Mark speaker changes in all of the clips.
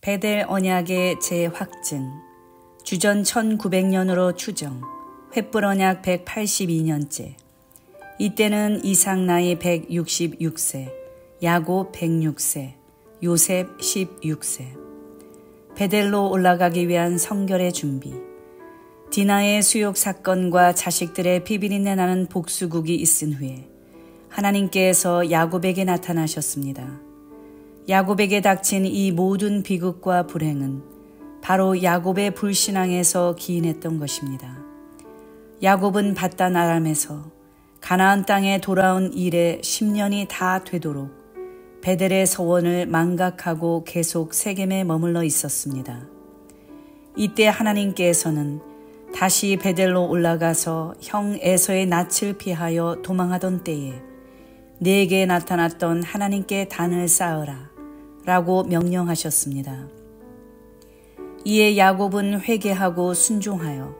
Speaker 1: 베델 언약의 재확증, 주전 1900년으로 추정, 횃불 언약 182년째. 이때는 이삭 나이 166세, 야곱 106세, 요셉 16세. 베델로 올라가기 위한 성결의 준비. 디나의 수욕 사건과 자식들의 피비린내 나는 복수국이 있은 후에 하나님께서 야곱에게 나타나셨습니다. 야곱에게 닥친 이 모든 비극과 불행은 바로 야곱의 불신앙에서 기인했던 것입니다. 야곱은 밧단 아람에서 가나안 땅에 돌아온 이래 10년이 다 되도록 베델의 서원을 망각하고 계속 세겜에 머물러 있었습니다. 이때 하나님께서는 다시 베델로 올라가서 형 에서의 낯을 피하여 도망하던 때에 내게 나타났던 하나님께 단을 쌓으라 라고 명령하셨습니다. 이에 야곱은 회개하고 순종하여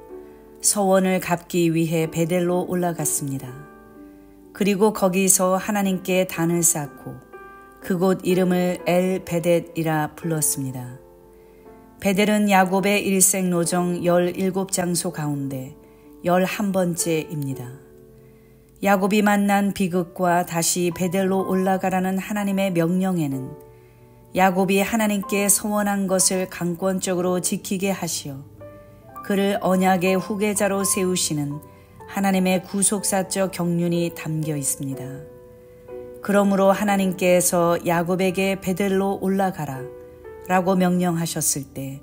Speaker 1: 서원을 갚기 위해 베델로 올라갔습니다. 그리고 거기서 하나님께 단을 쌓고 그곳 이름을 엘 베델이라 불렀습니다. 베델은 야곱의 일생노정 17장소 가운데 11번째입니다. 야곱이 만난 비극과 다시 베델로 올라가라는 하나님의 명령에는 야곱이 하나님께 서원한 것을 강권적으로 지키게 하시어 그를 언약의 후계자로 세우시는 하나님의 구속사적 경륜이 담겨 있습니다. 그러므로 하나님께서 야곱에게 베델로 올라가라 라고 명령하셨을 때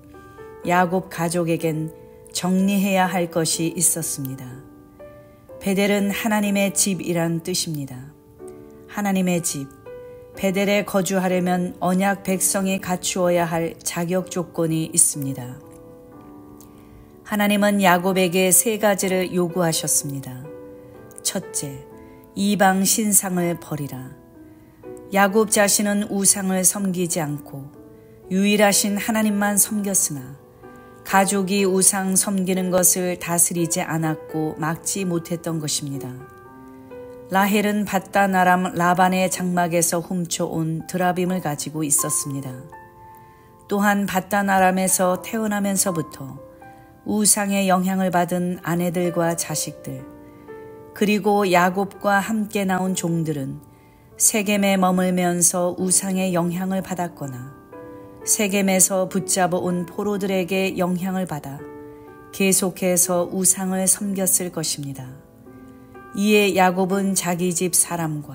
Speaker 1: 야곱 가족에겐 정리해야 할 것이 있었습니다. 베델은 하나님의 집이란 뜻입니다. 하나님의 집, 베델에 거주하려면 언약 백성이 갖추어야 할 자격 조건이 있습니다. 하나님은 야곱에게 3가지를 요구하셨습니다. 첫째, 이방 신상을 버리라. 야곱 자신은 우상을 섬기지 않고 유일하신 하나님만 섬겼으나 가족이 우상 섬기는 것을 다스리지 않았고 막지 못했던 것입니다. 라헬은 밧단 아람 라반의 장막에서 훔쳐온 드라빔을 가지고 있었습니다. 또한 밧단 아람에서 태어나면서부터 우상의 영향을 받은 아내들과 자식들, 그리고 야곱과 함께 나온 종들은 세겜에 머물면서 우상의 영향을 받았거나 세겜에서 붙잡아 온 포로들에게 영향을 받아 계속해서 우상을 섬겼을 것입니다. 이에 야곱은 자기 집 사람과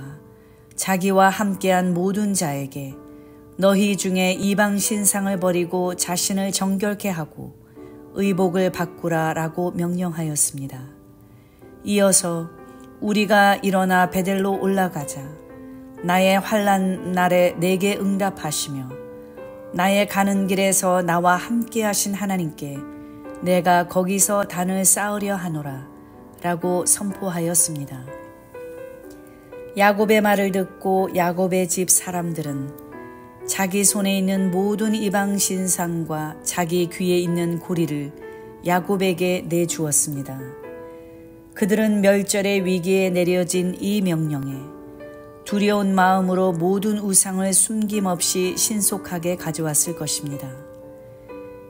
Speaker 1: 자기와 함께한 모든 자에게 너희 중에 이방 신상을 버리고 자신을 정결케 하고 의복을 바꾸라 라고 명령하였습니다. 이어서 우리가 일어나 베델로 올라가자. 나의 환난 날에 내게 응답하시며 나의 가는 길에서 나와 함께 하신 하나님께 내가 거기서 단을 쌓으려 하노라 라고 선포하였습니다. 야곱의 말을 듣고 야곱의 집 사람들은 자기 손에 있는 모든 이방 신상과 자기 귀에 있는 고리를 야곱에게 내주었습니다. 그들은 멸절의 위기에 내려진 이 명령에 두려운 마음으로 모든 우상을 숨김없이 신속하게 가져왔을 것입니다.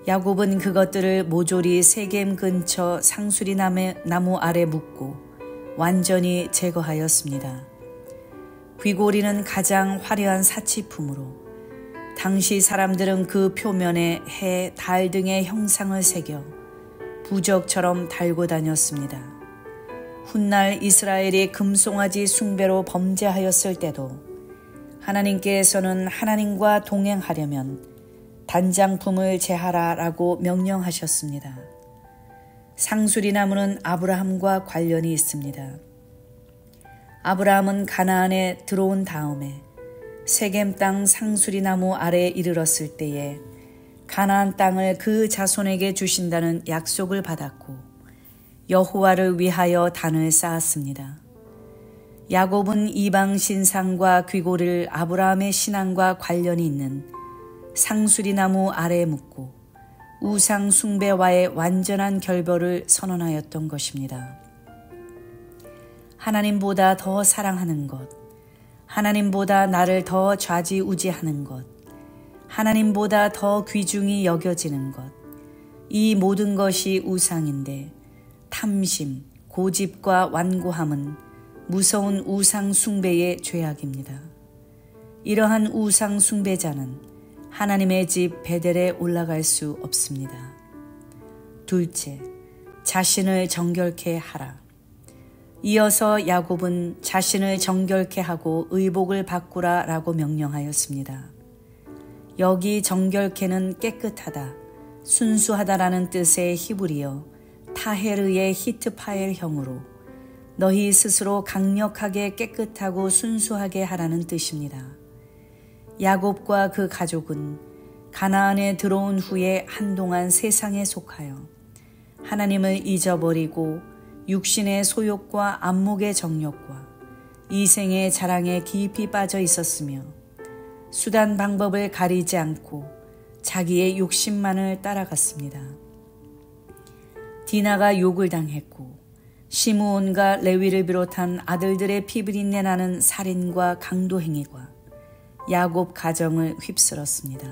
Speaker 1: 야곱은 그것들을 모조리 세겜 근처 상수리 나무 아래 묻고 완전히 제거하였습니다. 귀고리는 가장 화려한 사치품으로 당시 사람들은 그 표면에 해, 달 등의 형상을 새겨 부적처럼 달고 다녔습니다. 훗날 이스라엘이 금송아지 숭배로 범죄하였을 때도 하나님께서는 하나님과 동행하려면 단장품을 제하라라고 명령하셨습니다. 상수리 나무는 아브라함과 관련이 있습니다. 아브라함은 가나안에 들어온 다음에 세겜 땅 상수리 나무 아래에 이르렀을 때에 가나안 땅을 그 자손에게 주신다는 약속을 받았고 여호와를 위하여 단을 쌓았습니다. 야곱은 이방 신상과 귀고를 아브라함의 신앙과 관련이 있는 상수리 나무 아래에 묻고 우상 숭배와의 완전한 결별을 선언하였던 것입니다. 하나님보다 더 사랑하는 것, 하나님보다 나를 더 좌지우지하는 것, 하나님보다 더 귀중히 여겨지는 것, 이 모든 것이 우상인데 탐심, 고집과 완고함은 무서운 우상 숭배의 죄악입니다. 이러한 우상 숭배자는 하나님의 집 베델에 올라갈 수 없습니다. 둘째, 자신을 정결케 하라. 이어서 야곱은 자신을 정결케 하고 의복을 바꾸라 라고 명령하였습니다. 여기 정결케는 깨끗하다, 순수하다라는 뜻의 히브리어 타헤르의 히트파엘형으로 너희 스스로 강력하게 깨끗하고 순수하게 하라는 뜻입니다. 야곱과 그 가족은 가나안에 들어온 후에 한동안 세상에 속하여 하나님을 잊어버리고 육신의 소욕과 안목의 정욕과 이생의 자랑에 깊이 빠져 있었으며 수단 방법을 가리지 않고 자기의 욕심만을 따라갔습니다. 디나가 욕을 당했고 시므온과 레위를 비롯한 아들들의 피비린내 나는 살인과 강도 행위가 야곱 가정을 휩쓸었습니다.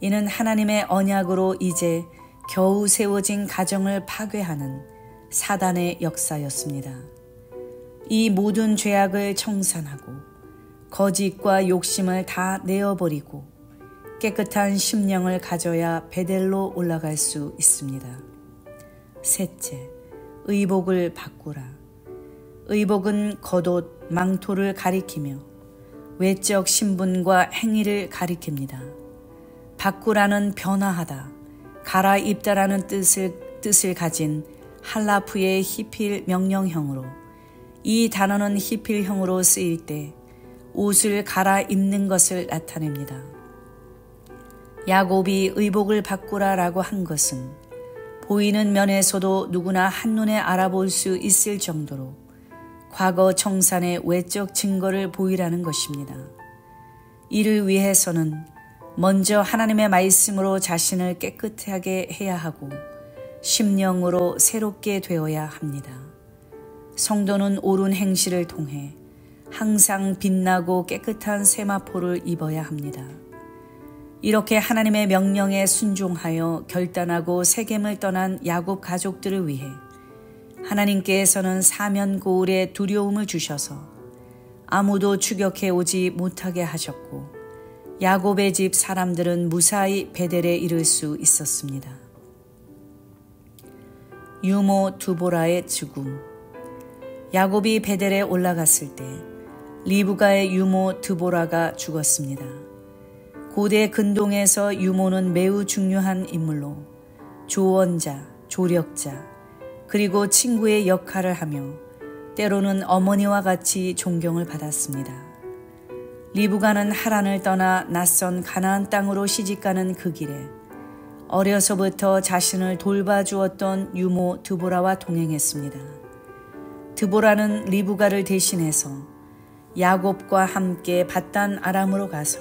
Speaker 1: 이는 하나님의 언약으로 이제 겨우 세워진 가정을 파괴하는 사단의 역사였습니다. 이 모든 죄악을 청산하고 거짓과 욕심을 다 내어버리고 깨끗한 심령을 가져야 베델로 올라갈 수 있습니다. 셋째, 의복을 바꾸라. 의복은 겉옷, 망토를 가리키며 외적 신분과 행위를 가리킵니다. 바꾸라는 변화하다, 갈아입다라는 뜻을 가진 할라프의 히필 명령형으로 이 단어는 히필형으로 쓰일 때 옷을 갈아입는 것을 나타냅니다. 야곱이 의복을 바꾸라라고 한 것은 보이는 면에서도 누구나 한눈에 알아볼 수 있을 정도로 과거 청산의 외적 증거를 보이라는 것입니다. 이를 위해서는 먼저 하나님의 말씀으로 자신을 깨끗하게 해야 하고 심령으로 새롭게 되어야 합니다. 성도는 옳은 행실을 통해 항상 빛나고 깨끗한 세마포를 입어야 합니다. 이렇게 하나님의 명령에 순종하여 결단하고 세겜을 떠난 야곱 가족들을 위해 하나님께서는 사면 고울의 두려움을 주셔서 아무도 추격해 오지 못하게 하셨고 야곱의 집 사람들은 무사히 베델에 이를 수 있었습니다. 유모 두보라의 죽음. 야곱이 베델에 올라갔을 때 리브가의 유모 드보라가 죽었습니다. 고대 근동에서 유모는 매우 중요한 인물로 조언자, 조력자, 그리고 친구의 역할을 하며 때로는 어머니와 같이 존경을 받았습니다. 리브가는 하란을 떠나 낯선 가나안 땅으로 시집가는 그 길에 어려서부터 자신을 돌봐주었던 유모 드보라와 동행했습니다. 드보라는 리브가를 대신해서 야곱과 함께 밧단 아람으로 가서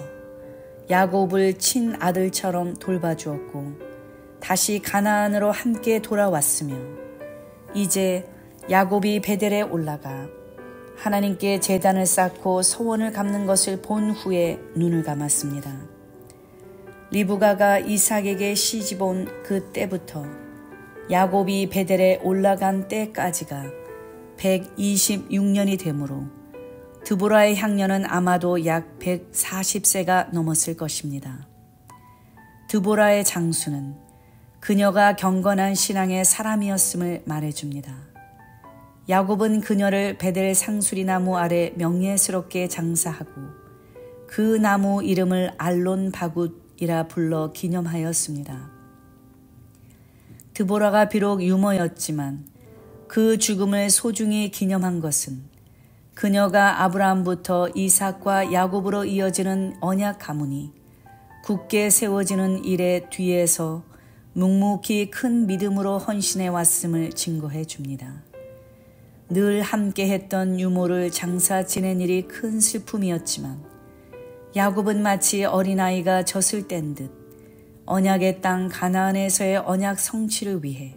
Speaker 1: 야곱을 친아들처럼 돌봐주었고 다시 가나안으로 함께 돌아왔으며 이제 야곱이 베델에 올라가 하나님께 제단을 쌓고 소원을 갚는 것을 본 후에 눈을 감았습니다. 리브가가 이삭에게 시집온 그 때부터 야곱이 베델에 올라간 때까지가 126년이 되므로 드보라의 향년은 아마도 약 140세가 넘었을 것입니다. 드보라의 장수는 그녀가 경건한 신앙의 사람이었음을 말해줍니다. 야곱은 그녀를 베델 상수리 나무 아래 명예스럽게 장사하고 그 나무 이름을 알론 바굿이라 불러 기념하였습니다. 드보라가 비록 유모였지만 그 죽음을 소중히 기념한 것은 그녀가 아브라함부터 이삭과 야곱으로 이어지는 언약 가문이 굳게 세워지는 일의 뒤에서 묵묵히 큰 믿음으로 헌신해 왔음을 증거해 줍니다. 늘 함께했던 유모를 장사 지낸 일이 큰 슬픔이었지만 야곱은 마치 어린아이가 젖을 뗀 듯 언약의 땅 가나안에서의 언약 성취를 위해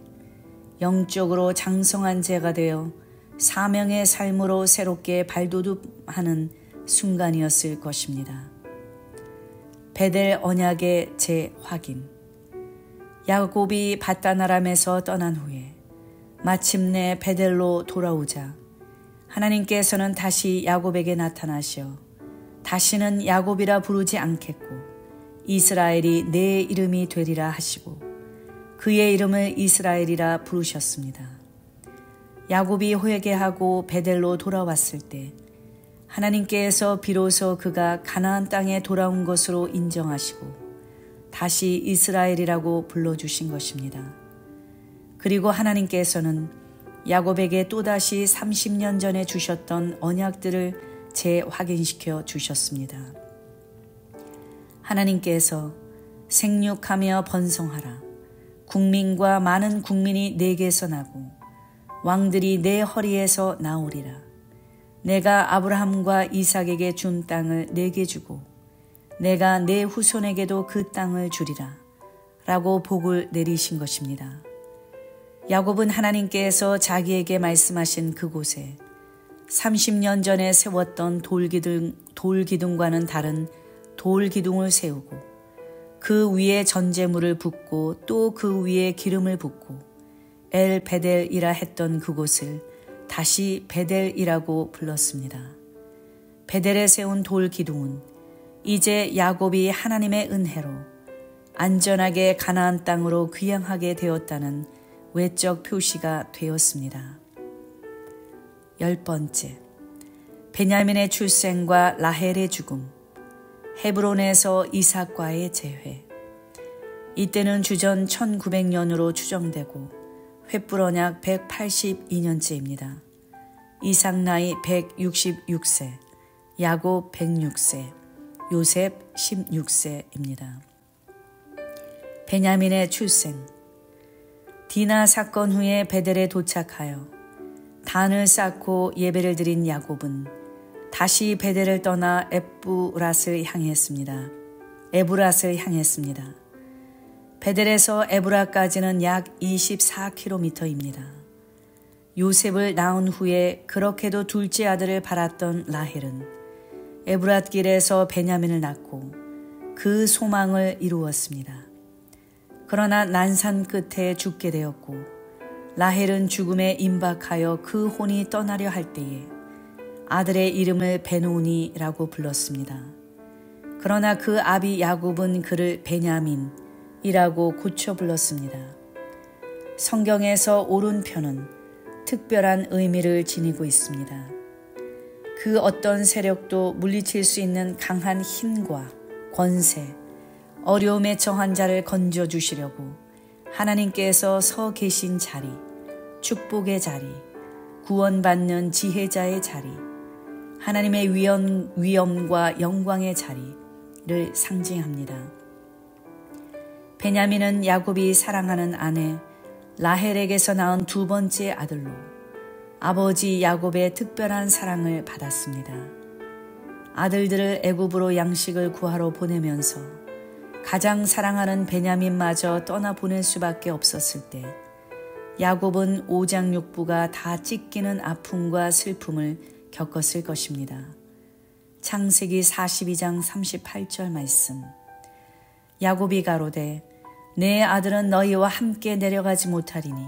Speaker 1: 영적으로 장성한 자가 되어 사명의 삶으로 새롭게 발돋움하는 순간이었을 것입니다. 베델 언약의 재확인. 야곱이 밧다나람에서 떠난 후에 마침내 베델로 돌아오자 하나님께서는 다시 야곱에게 나타나셔 다시는 야곱이라 부르지 않겠고 이스라엘이 내 이름이 되리라 하시고 그의 이름을 이스라엘이라 부르셨습니다. 야곱이 회개하고 베델로 돌아왔을 때 하나님께서 비로소 그가 가나안 땅에 돌아온 것으로 인정하시고 다시 이스라엘이라고 불러주신 것입니다. 그리고 하나님께서는 야곱에게 또다시 30년 전에 주셨던 언약들을 재확인시켜 주셨습니다. 하나님께서 생육하며 번성하라. 국민과 많은 국민이 내게서 나고 왕들이 내 허리에서 나오리라. 내가 아브라함과 이삭에게 준 땅을 내게 주고 내가 내 후손에게도 그 땅을 주리라 라고 복을 내리신 것입니다. 야곱은 하나님께서 자기에게 말씀하신 그곳에 30년 전에 세웠던 돌기둥과는 다른 돌기둥을 세우고 그 위에 전제물을 붓고 또 그 위에 기름을 붓고 엘 베델이라 했던 그곳을 다시 베델이라고 불렀습니다. 베델에 세운 돌기둥은 이제 야곱이 하나님의 은혜로 안전하게 가나안 땅으로 귀향하게 되었다는 외적 표시가 되었습니다. 10번째, 베냐민의 출생과 라헬의 죽음, 헤브론에서 이삭과의 재회. 이때는 주전 1900년으로 추정되고 횃불언약 182년째입니다. 이삭 나이 166세, 야곱 106세, 요셉 16세입니다. 베냐민의 출생. 디나 사건 후에 베델에 도착하여 단을 쌓고 예배를 드린 야곱은 다시 베델을 떠나 에브랏을 향했습니다. 베델에서 에브랏까지는 약 24km입니다. 요셉을 낳은 후에 그렇게도 둘째 아들을 바랐던 라헬은 에브랏 길에서 베냐민을 낳고 그 소망을 이루었습니다. 그러나 난산 끝에 죽게 되었고 라헬은 죽음에 임박하여 그 혼이 떠나려 할 때에 아들의 이름을 베노니라고 불렀습니다. 그러나 그 아비 야곱은 그를 베냐민이라고 고쳐 불렀습니다. 성경에서 오른편은 특별한 의미를 지니고 있습니다. 그 어떤 세력도 물리칠 수 있는 강한 힘과 권세, 어려움에 처한 자를 건져주시려고 하나님께서 서 계신 자리, 축복의 자리, 구원받는 지혜자의 자리, 하나님의 위엄과 영광의 자리를 상징합니다. 베냐민은 야곱이 사랑하는 아내 라헬에게서 낳은 두 번째 아들로 아버지 야곱의 특별한 사랑을 받았습니다. 아들들을 애굽으로 양식을 구하러 보내면서 가장 사랑하는 베냐민마저 떠나보낼 수밖에 없었을 때 야곱은 오장육부가 다 찢기는 아픔과 슬픔을 겪었을 것입니다. 창세기 42장 38절 말씀. 야곱이 가로되 내 아들은 너희와 함께 내려가지 못하리니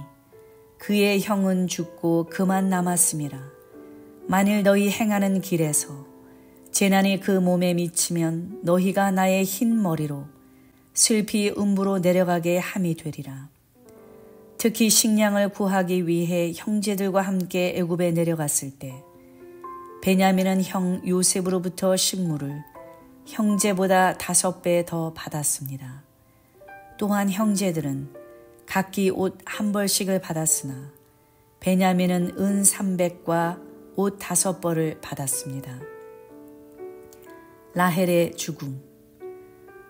Speaker 1: 그의 형은 죽고 그만 남았음이라. 만일 너희 행하는 길에서 재난이 그 몸에 미치면 너희가 나의 흰 머리로 슬피 음부로 내려가게 함이 되리라. 특히 식량을 구하기 위해 형제들과 함께 애굽에 내려갔을 때 베냐민은 형 요셉으로부터 식물을 형제보다 5배 더 받았습니다. 또한 형제들은 각기 옷 한 벌씩을 받았으나 베냐민은 은 300과 옷 5벌을 받았습니다. 라헬의 죽음.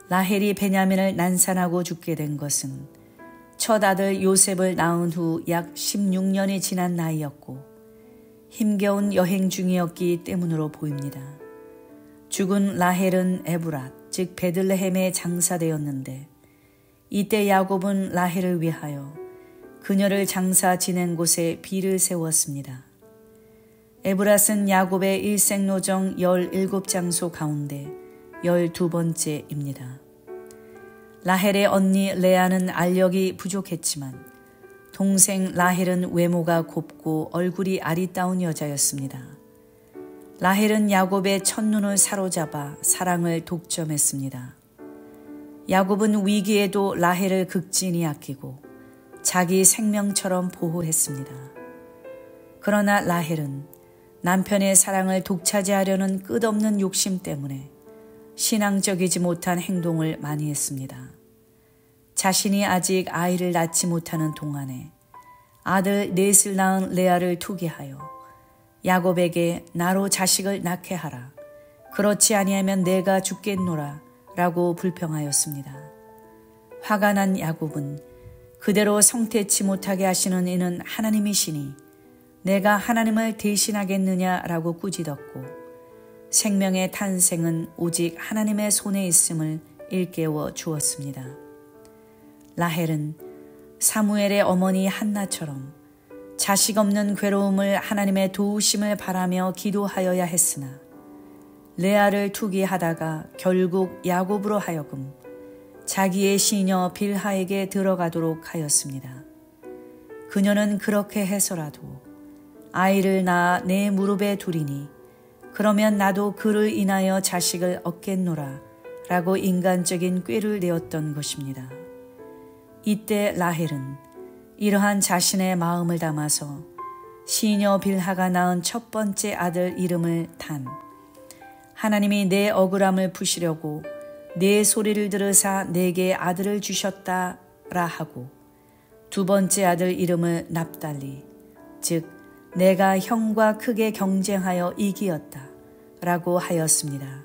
Speaker 1: 라헬이 베냐민을 난산하고 죽게 된 것은 첫 아들 요셉을 낳은 후 약 16년이 지난 나이였고 힘겨운 여행 중이었기 때문으로 보입니다. 죽은 라헬은 에브랏, 즉 베들레헴에 장사되었는데 이때 야곱은 라헬을 위하여 그녀를 장사 지낸 곳에 비를 세웠습니다. 에브랏은 야곱의 일생노정 17장소 가운데 12번째입니다. 라헬의 언니 레아는 알력이 부족했지만 동생 라헬은 외모가 곱고 얼굴이 아리따운 여자였습니다. 라헬은 야곱의 첫눈을 사로잡아 사랑을 독점했습니다. 야곱은 위기에도 라헬을 극진히 아끼고 자기 생명처럼 보호했습니다. 그러나 라헬은 남편의 사랑을 독차지하려는 끝없는 욕심 때문에 신앙적이지 못한 행동을 많이 했습니다. 자신이 아직 아이를 낳지 못하는 동안에 아들 넷을 낳은 레아를 투기하여 야곱에게 나로 자식을 낳게 하라. 그렇지 아니하면 내가 죽겠노라 라고 불평하였습니다. 화가 난 야곱은 그대로 성태치 못하게 하시는 이는 하나님이시니 내가 하나님을 대신하겠느냐라고 꾸짖었고 생명의 탄생은 오직 하나님의 손에 있음을 일깨워 주었습니다. 라헬은 사무엘의 어머니 한나처럼 자식 없는 괴로움을 하나님의 도우심을 바라며 기도하여야 했으나 레아를 투기하다가 결국 야곱으로 하여금 자기의 시녀 빌하에게 들어가도록 하였습니다. 그녀는 그렇게 해서라도 아이를 낳아 내 무릎에 두리니 그러면 나도 그를 인하여 자식을 얻겠노라 라고 인간적인 꾀를 내었던 것입니다. 이때 라헬은 이러한 자신의 마음을 담아서 시녀 빌하가 낳은 첫 번째 아들 이름을 단, 하나님이 내 억울함을 푸시려고 내 소리를 들으사 내게 아들을 주셨다라 하고 두 번째 아들 이름을 납달리, 즉 내가 형과 크게 경쟁하여 이기었다 라고 하였습니다.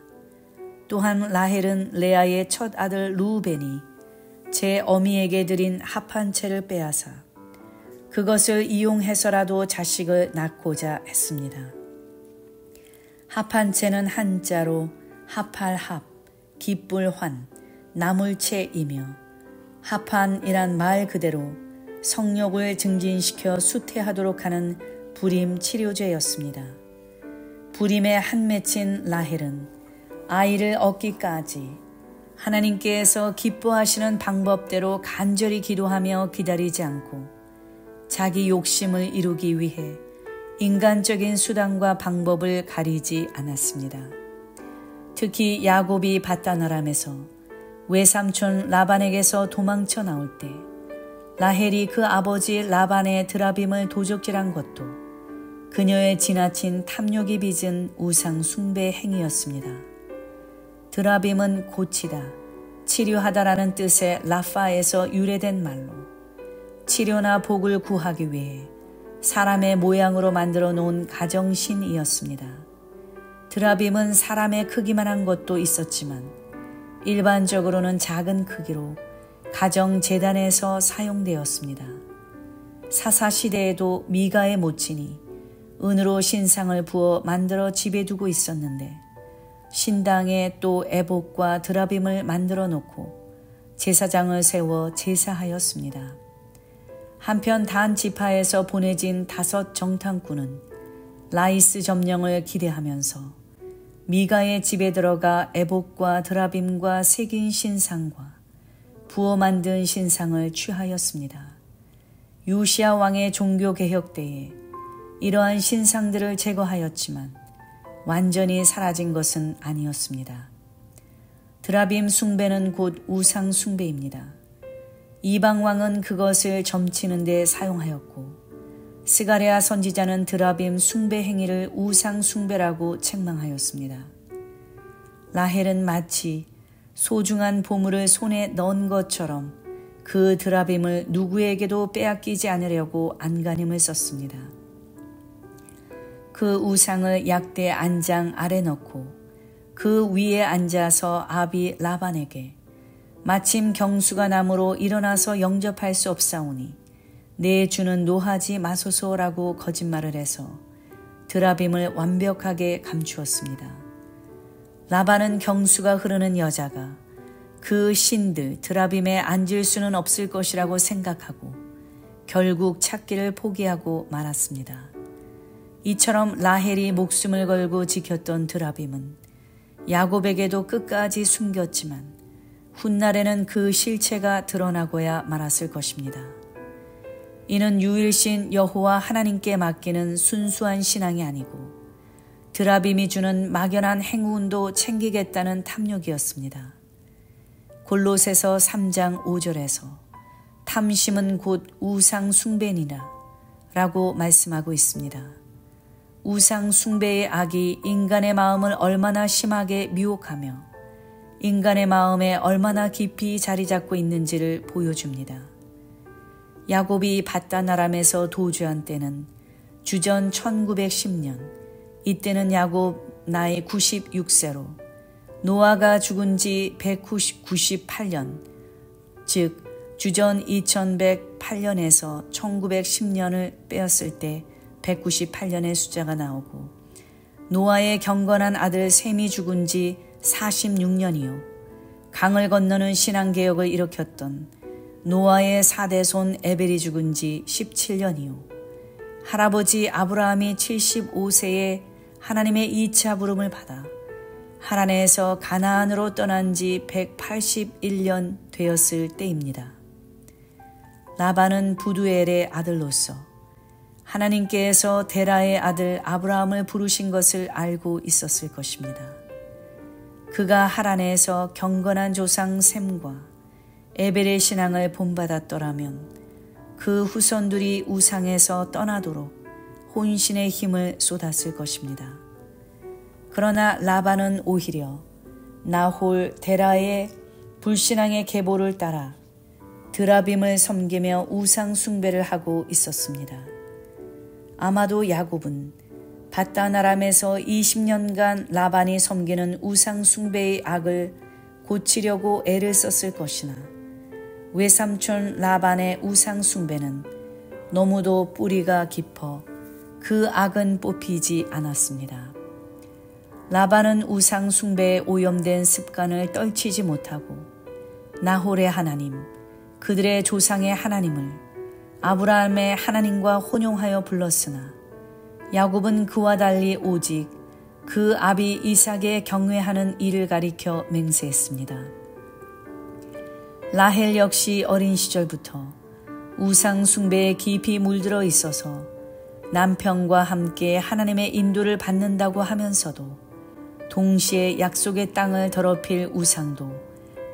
Speaker 1: 또한 라헬은 레아의 첫 아들 루벤이 제 어미에게 드린 합 한 채를 빼앗아 그것을 이용해서라도 자식을 낳고자 했습니다. 합 한 채는 한자로 합할합, 기쁠환, 나물채이며 합한이란 말 그대로 성욕을 증진시켜 수태하도록 하는 불임 치료제였습니다. 불임에 한 맺힌 라헬은 아이를 얻기까지 하나님께서 기뻐하시는 방법대로 간절히 기도하며 기다리지 않고 자기 욕심을 이루기 위해 인간적인 수단과 방법을 가리지 않았습니다. 특히 야곱이 밧단아람에서 외삼촌 라반에게서 도망쳐 나올 때 라헬이 그 아버지 라반의 드라빔을 도적질한 것도 그녀의 지나친 탐욕이 빚은 우상 숭배 행위였습니다. 드라빔은 고치다, 치료하다라는 뜻의 라파에서 유래된 말로 치료나 복을 구하기 위해 사람의 모양으로 만들어 놓은 가정신이었습니다. 드라빔은 사람의 크기만 한 것도 있었지만 일반적으로는 작은 크기로 가정 제단에서 사용되었습니다. 사사시대에도 미가의 모친이 은으로 신상을 부어 만들어 집에 두고 있었는데 신당에 또 에봇과 드라빔을 만들어 놓고 제사장을 세워 제사하였습니다. 한편 단 지파에서 보내진 5 정탐꾼은 라이스 점령을 기대하면서 미가의 집에 들어가 에봇과 드라빔과 새긴 신상과 부어 만든 신상을 취하였습니다. 요시야 왕의 종교개혁 때에 이러한 신상들을 제거하였지만 완전히 사라진 것은 아니었습니다. 드라빔 숭배는 곧 우상 숭배입니다. 이방왕은 그것을 점치는 데 사용하였고 스가랴 선지자는 드라빔 숭배 행위를 우상 숭배라고 책망하였습니다. 라헬은 마치 소중한 보물을 손에 넣은 것처럼 그 드라빔을 누구에게도 빼앗기지 않으려고 안간힘을 썼습니다. 그 우상을 약대 안장 아래 넣고 그 위에 앉아서 아비 라반에게 마침 경수가 남으로 일어나서 영접할 수 없사오니 내 주는 노하지 마소서라고 거짓말을 해서 드라빔을 완벽하게 감추었습니다. 라반은 경수가 흐르는 여자가 그 신들 드라빔에 앉을 수는 없을 것이라고 생각하고 결국 찾기를 포기하고 말았습니다. 이처럼 라헬이 목숨을 걸고 지켰던 드라빔은 야곱에게도 끝까지 숨겼지만 훗날에는 그 실체가 드러나고야 말았을 것입니다. 이는 유일신 여호와 하나님께 맡기는 순수한 신앙이 아니고 드라빔이 주는 막연한 행운도 챙기겠다는 탐욕이었습니다. 골로새서 3장 5절에서 탐심은 곧 우상 숭배니라 라고 말씀하고 있습니다. 우상 숭배의 악이 인간의 마음을 얼마나 심하게 미혹하며 인간의 마음에 얼마나 깊이 자리 잡고 있는지를 보여줍니다. 야곱이 밧단 아람에서 도주한 때는 주전 1910년, 이때는 야곱 나이 96세로 노아가 죽은 지 198년, 즉 주전 2108년에서 1910년을 빼었을 때 198년의 숫자가 나오고 노아의 경건한 아들 셈이 죽은 지 46년이요. 강을 건너는 신앙개혁을 일으켰던 노아의 4대손 에벨이 죽은 지 17년이요. 할아버지 아브라함이 75세에 하나님의 2차 부름을 받아 하란에서 가나안으로 떠난 지 181년 되었을 때입니다. 라반은 부두엘의 아들로서 하나님께서 데라의 아들 아브라함을 부르신 것을 알고 있었을 것입니다. 그가 하란에서 경건한 조상 셈과 에벨의 신앙을 본받았더라면 그 후손들이 우상에서 떠나도록 혼신의 힘을 쏟았을 것입니다. 그러나 라반은 오히려 나홀 데라의 불신앙의 계보를 따라 드라빔을 섬기며 우상 숭배를 하고 있었습니다. 아마도 야곱은 밧단 아람에서 20년간 라반이 섬기는 우상 숭배의 악을 고치려고 애를 썼을 것이나 외삼촌 라반의 우상 숭배는 너무도 뿌리가 깊어 그 악은 뽑히지 않았습니다. 라반은 우상 숭배에 오염된 습관을 떨치지 못하고 나홀의 하나님, 그들의 조상의 하나님을 아브라함의 하나님과 혼용하여 불렀으나 야곱은 그와 달리 오직 그 아비 이삭에 경외하는 일을 가리켜 맹세했습니다. 라헬 역시 어린 시절부터 우상 숭배에 깊이 물들어 있어서 남편과 함께 하나님의 인도를 받는다고 하면서도 동시에 약속의 땅을 더럽힐 우상도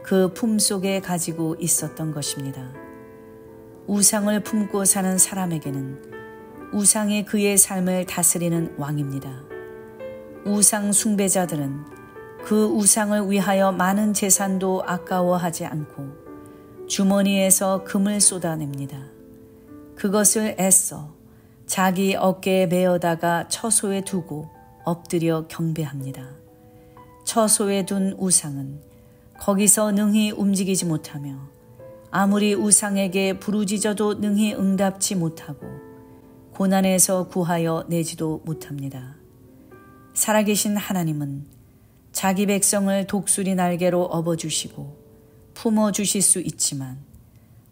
Speaker 1: 그 품속에 가지고 있었던 것입니다. 우상을 품고 사는 사람에게는 우상이 그의 삶을 다스리는 왕입니다. 우상 숭배자들은 그 우상을 위하여 많은 재산도 아까워하지 않고 주머니에서 금을 쏟아냅니다. 그것을 애써 자기 어깨에 메어다가 처소에 두고 엎드려 경배합니다. 처소에 둔 우상은 거기서 능히 움직이지 못하며 아무리 우상에게 부르짖어도 능히 응답지 못하고 고난에서 구하여 내지도 못합니다. 살아계신 하나님은 자기 백성을 독수리 날개로 업어주시고 품어주실 수 있지만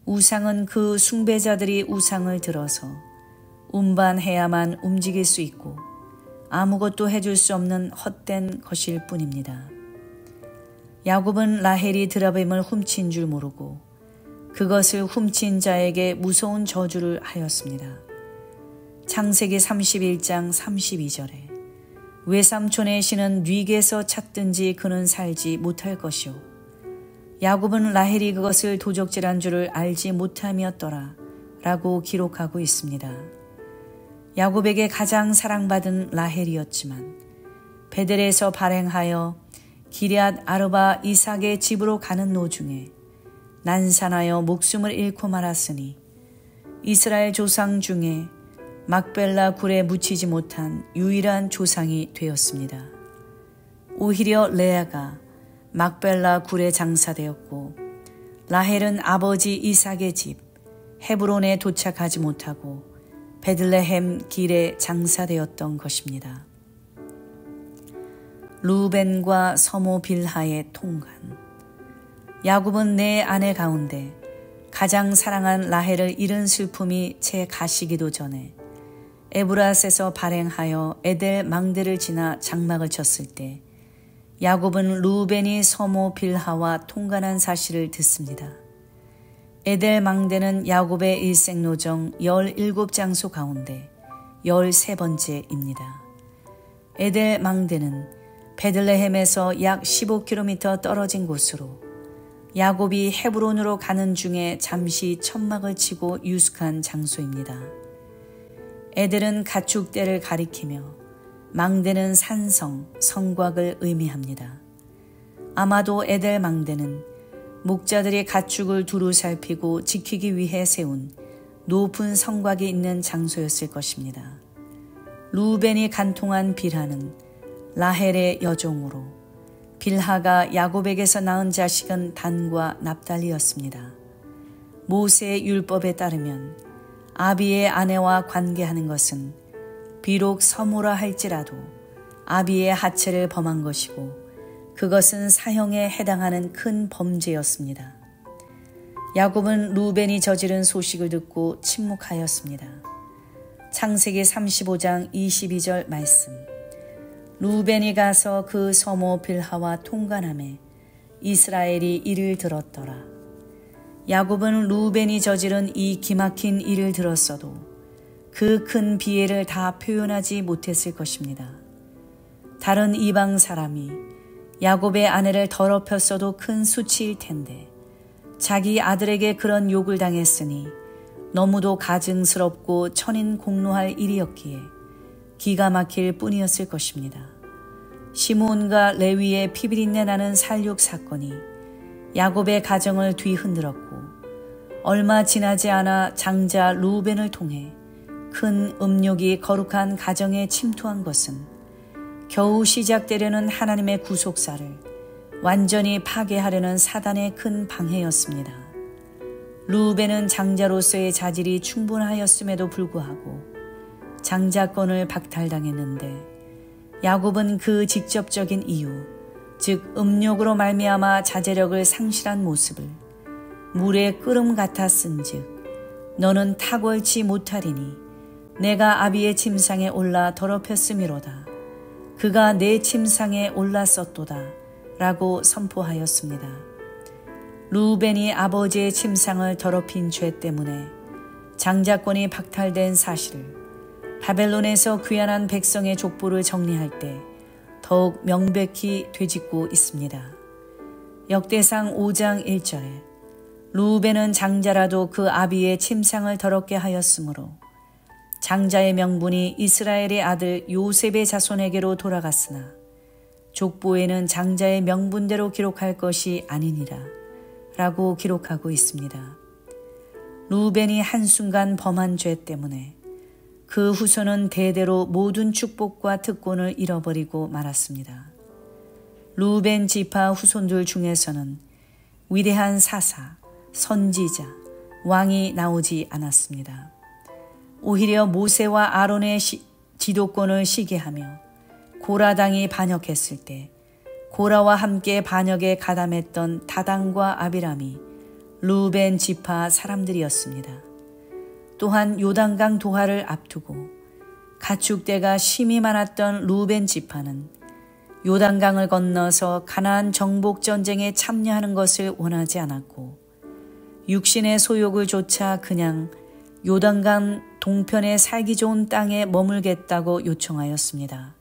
Speaker 1: 우상은 그 숭배자들이 우상을 들어서 운반해야만 움직일 수 있고 아무것도 해줄 수 없는 헛된 것일 뿐입니다. 야곱은 라헬이 드라빔을 훔친 줄 모르고 그것을 훔친 자에게 무서운 저주를 하였습니다. 창세기 31장 32절에 외삼촌의 신은 뉘게서 찾든지 그는 살지 못할 것이요 야곱은 라헬이 그것을 도적질한 줄을 알지 못함이었더라 라고 기록하고 있습니다. 야곱에게 가장 사랑받은 라헬이었지만 베델에서 발행하여 기럇 아르바 이삭의 집으로 가는 도중에 난산하여 목숨을 잃고 말았으니 이스라엘 조상 중에 막벨라 굴에 묻히지 못한 유일한 조상이 되었습니다. 오히려 레아가 막벨라 굴에 장사되었고 라헬은 아버지 이삭의 집 헤브론에 도착하지 못하고 베들레헴 길에 장사되었던 것입니다. 루벤과 서모 빌하의 통관. 야곱은 내 아내 가운데 가장 사랑한 라헬을 잃은 슬픔이 채 가시기도 전에 에브라스에서 발행하여 에델 망대를 지나 장막을 쳤을 때 야곱은 루벤이 서모 빌하와 통관한 사실을 듣습니다. 에델 망대는 야곱의 일생노정 17장소 가운데 13번째입니다. 에델 망대는 베들레헴에서 약 15km 떨어진 곳으로 야곱이 헤브론으로 가는 중에 잠시 천막을 치고 유숙한 장소입니다. 에델은 가축대를 가리키며 망대는 산성, 성곽을 의미합니다. 아마도 에델 망대는 목자들이 가축을 두루 살피고 지키기 위해 세운 높은 성곽이 있는 장소였을 것입니다. 루벤이 간통한 빌하는 라헬의 여종으로 빌하가 야곱에게서 낳은 자식은 단과 납달리였습니다. 모세의 율법에 따르면 아비의 아내와 관계하는 것은 비록 서모라 할지라도 아비의 하체를 범한 것이고 그것은 사형에 해당하는 큰 범죄였습니다. 야곱은 루벤이 저지른 소식을 듣고 침묵하였습니다. 창세기 35장 22절 말씀. 루벤이 가서 그 서모 빌하와 통관하매 이스라엘이 이를 들었더라. 야곱은 루벤이 저지른 이 기막힌 일을 들었어도 그 큰 비애를 다 표현하지 못했을 것입니다. 다른 이방 사람이 야곱의 아내를 더럽혔어도 큰 수치일 텐데 자기 아들에게 그런 욕을 당했으니 너무도 가증스럽고 천인공노할 일이었기에 기가 막힐 뿐이었을 것입니다. 시므온과 레위의 피비린내 나는 살육 사건이 야곱의 가정을 뒤흔들었고 얼마 지나지 않아 장자 루벤을 통해 큰 음욕이 거룩한 가정에 침투한 것은 겨우 시작되려는 하나님의 구속사를 완전히 파괴하려는 사단의 큰 방해였습니다. 루벤은 장자로서의 자질이 충분하였음에도 불구하고 장자권을 박탈당했는데 야곱은 그 직접적인 이유, 즉 음욕으로 말미암아 자제력을 상실한 모습을 물의 끓음 같아 쓴즉 너는 탁월치 못하리니 내가 아비의 침상에 올라 더럽혔음이로다. 그가 내 침상에 올랐었도다 라고 선포하였습니다. 루벤이 아버지의 침상을 더럽힌 죄 때문에 장자권이 박탈된 사실을 바벨론에서 귀환한 백성의 족보를 정리할 때 더욱 명백히 되짚고 있습니다. 역대상 5장 1절에 루벤은 장자라도 그 아비의 침상을 더럽게 하였으므로 장자의 명분이 이스라엘의 아들 요셉의 자손에게로 돌아갔으나 족보에는 장자의 명분대로 기록할 것이 아니니라 라고 기록하고 있습니다. 루벤이 한순간 범한 죄 때문에 그 후손은 대대로 모든 축복과 특권을 잃어버리고 말았습니다. 루벤 지파 후손들 중에서는 위대한 사사, 선지자, 왕이 나오지 않았습니다. 오히려 모세와 아론의 지도권을 시기하며 고라당이 반역했을 때 고라와 함께 반역에 가담했던 다단과 아비람이 루벤 지파 사람들이었습니다. 또한 요단강 도하를 앞두고 가축대가 심히 많았던 루벤 지파는 요단강을 건너서 가나안 정복 전쟁에 참여하는 것을 원하지 않았고 육신의 소욕을 좇아 그냥 요단강 동편에 살기 좋은 땅에 머물겠다고 요청하였습니다.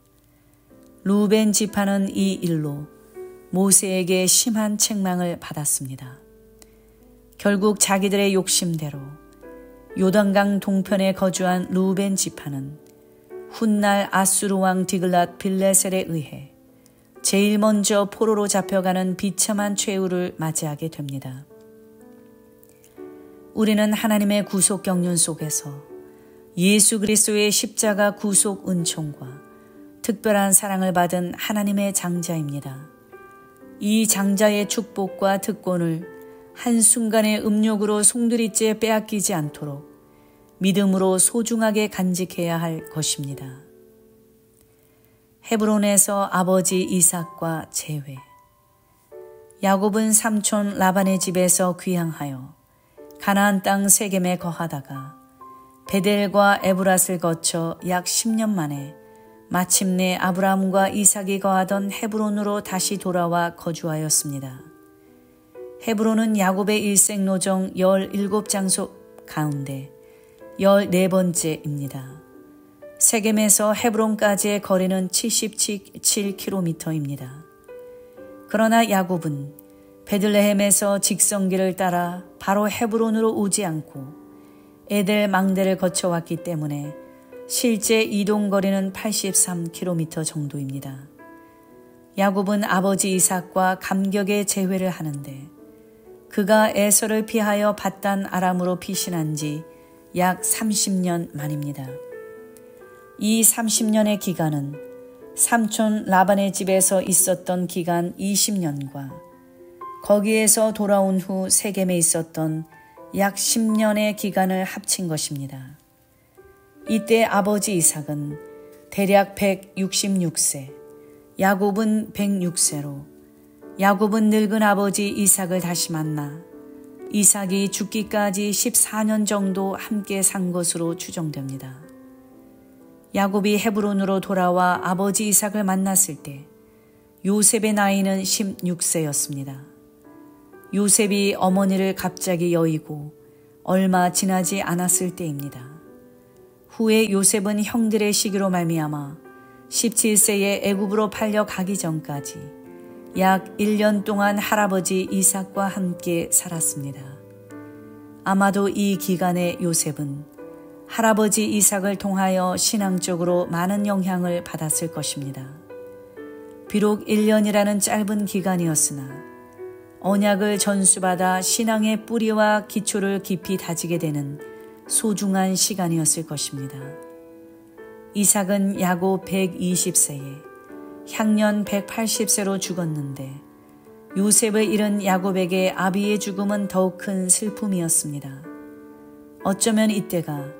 Speaker 1: 루벤 지파는 이 일로 모세에게 심한 책망을 받았습니다. 결국 자기들의 욕심대로 요단강 동편에 거주한 루벤 지파는 훗날 아수르 왕 디글랏 빌레셀에 의해 제일 먼저 포로로 잡혀가는 비참한 최후를 맞이하게 됩니다. 우리는 하나님의 구속 경륜 속에서 예수 그리스도의 십자가 구속 은총과 특별한 사랑을 받은 하나님의 장자입니다. 이 장자의 축복과 특권을 한순간의 음욕으로 송두리째 빼앗기지 않도록 믿음으로 소중하게 간직해야 할 것입니다. 헤브론에서 아버지 이삭과 재회. 야곱은 삼촌 라반의 집에서 귀향하여 가나안 땅 세겜에 거하다가 베델과 에브랏을 거쳐 약 10년 만에 마침내 아브라함과 이삭이 거하던 헤브론으로 다시 돌아와 거주하였습니다. 헤브론은 야곱의 일생 노정 17장소 가운데 14번째입니다. 세겜에서 헤브론까지의 거리는 77km입니다. 그러나 야곱은 베들레헴에서 직선길을 따라 바로 헤브론으로 오지 않고 에델 망대를 거쳐왔기 때문에 실제 이동거리는 83km 정도입니다. 야곱은 아버지 이삭과 감격의 재회를 하는데 그가 에서를 피하여 밧단 아람으로 피신한 지 약 30년 만입니다. 이 30년의 기간은 삼촌 라반의 집에서 있었던 기간 20년과 거기에서 돌아온 후 세겜에 있었던 약 10년의 기간을 합친 것입니다. 이때 아버지 이삭은 대략 166세, 야곱은 106세로 야곱은 늙은 아버지 이삭을 다시 만나 이삭이 죽기까지 14년 정도 함께 산 것으로 추정됩니다. 야곱이 헤브론으로 돌아와 아버지 이삭을 만났을 때 요셉의 나이는 16세였습니다. 요셉이 어머니를 갑자기 여의고 얼마 지나지 않았을 때입니다. 후에 요셉은 형들의 시기로 말미암아 17세에 애굽으로 팔려 가기 전까지 약 1년 동안 할아버지 이삭과 함께 살았습니다. 아마도 이 기간에 요셉은 할아버지 이삭을 통하여 신앙적으로 많은 영향을 받았을 것입니다. 비록 1년이라는 짧은 기간이었으나 언약을 전수받아 신앙의 뿌리와 기초를 깊이 다지게 되는 소중한 시간이었을 것입니다. 이삭은 야곱 120세에 향년 180세로 죽었는데 요셉을 잃은 야곱에게 아비의 죽음은 더욱 큰 슬픔이었습니다. 어쩌면 이때가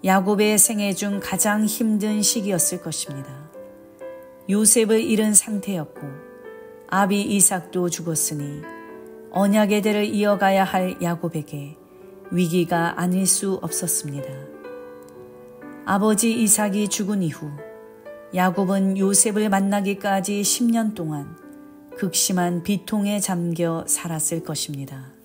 Speaker 1: 야곱의 생애 중 가장 힘든 시기였을 것입니다. 요셉을 잃은 상태였고 아비 이삭도 죽었으니 언약의 대를 이어가야 할 야곱에게 위기가 아닐 수 없었습니다. 아버지 이삭이 죽은 이후 야곱은 요셉을 만나기까지 10년 동안 극심한 비통에 잠겨 살았을 것입니다.